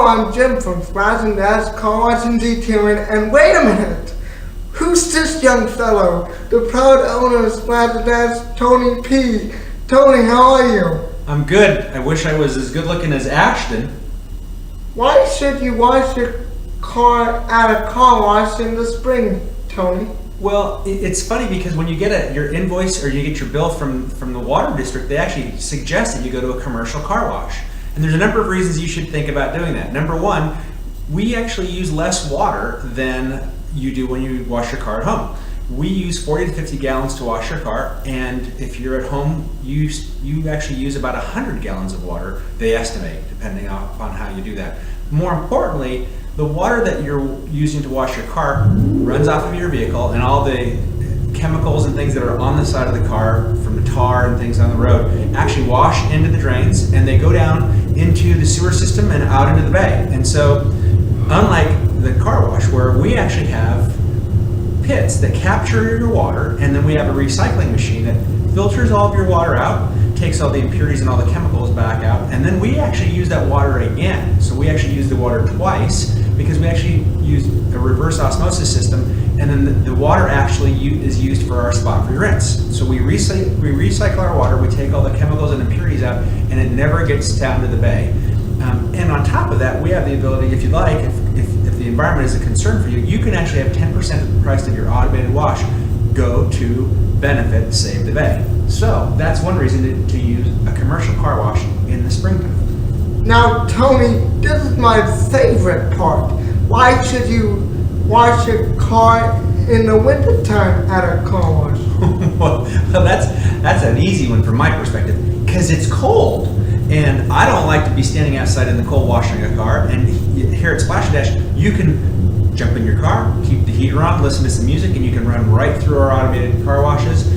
Hello, I'm Jim from Splash and Dash Car Wash and Detailing, and wait a minute! Who's this young fellow? The proud owner of Splash and Dash, Tony P. Tony, how are you? I'm good. I wish I was as good looking as Ashton. Why should you wash your car at a car wash in the spring, Tony? Well, it's funny because when you get your invoice or you get your bill from the water district, they actually suggest that you go to a commercial car wash. And there's a number of reasons you should think about doing that. Number one, we actually use less water than you do when you wash your car at home. We use 40 to 50 gallons to wash your car, and if you're at home, you actually use about 100 gallons of water, they estimate, depending upon how you do that. More importantly, the water that you're using to wash your car runs off of your vehicle, and all the chemicals and things that are on the side of the car from the tar and things on the road actually wash into the drains, and they go down into the sewer system and out into the bay. And so, unlike the car wash, where we actually have pits that capture your water, and then we have a recycling machine that filters all of your water out, takes all the impurities and all the chemicals back out, and then we actually use that water again. So we actually use the water twice because we actually use a reverse osmosis system, and then the water actually is used for our spot free rinse. So we recycle our water, we take all the chemicals and impurities out, and it never gets down to the bay. And on top of that, we have the ability, if you'd like, if the environment is a concern for you, you can actually have 10% of the price of your automated wash go to benefit Save the Bay. So that's one reason to use a commercial car wash in the springtime. Now, Tony, this is my favorite part. Why should you wash your car in the wintertime at a car wash? Well, that's an easy one from my perspective, because it's cold. And I don't like to be standing outside in the cold washing a car. And here at Splash and Dash, you can jump in your car, keep the heater on, listen to some music, and you can run right through our automated car washes.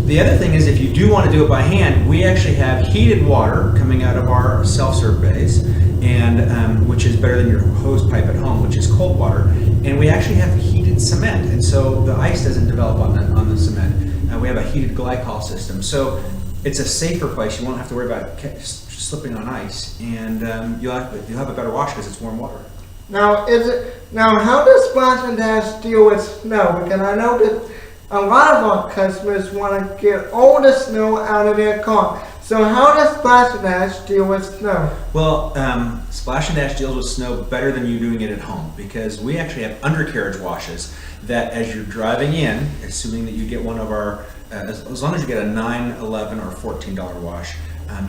The other thing is, if you do want to do it by hand, we actually have heated water coming out of our self-serve bays, and which is better than your hose pipe at home, which is cold water. And we actually have heated cement, and so the ice doesn't develop on the cement. We have a heated glycol system, so it's a safer place. You won't have to worry about slipping on ice, and you'll have a better wash because it's warm water. Now, how does Splash and Dash deal with snow? Because I know that a lot of our customers want to get all the snow out of their car. So how does Splash and Dash deal with snow? Well, Splash and Dash deals with snow better than you doing it at home, because we actually have undercarriage washes that as you're driving in, assuming that you get one of our, as long as you get a $9, $11, or $14 wash,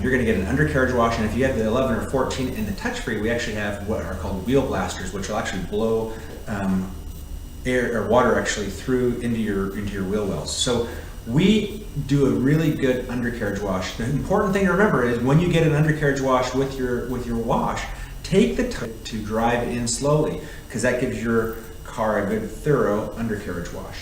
you're going to get an undercarriage wash. And if you have the 11 or 14 in the touch-free, we actually have what are called wheel blasters, which will actually blow air or water actually through into your wheel wells. So we do a really good undercarriage wash. The important thing to remember is when you get an undercarriage wash with your wash, take the time to drive in slowly, because that gives your car a good thorough undercarriage wash.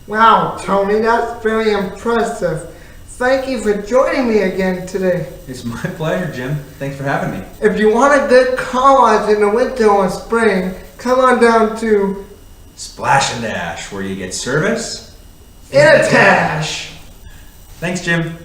Wow, Tony, that's very impressive. Thank you for joining me again today. It's my pleasure, Jim. Thanks for having me. If you want a good car wash in the winter or spring, come on down to Splash and Dash, where you get service in a dash. Thanks, Jim.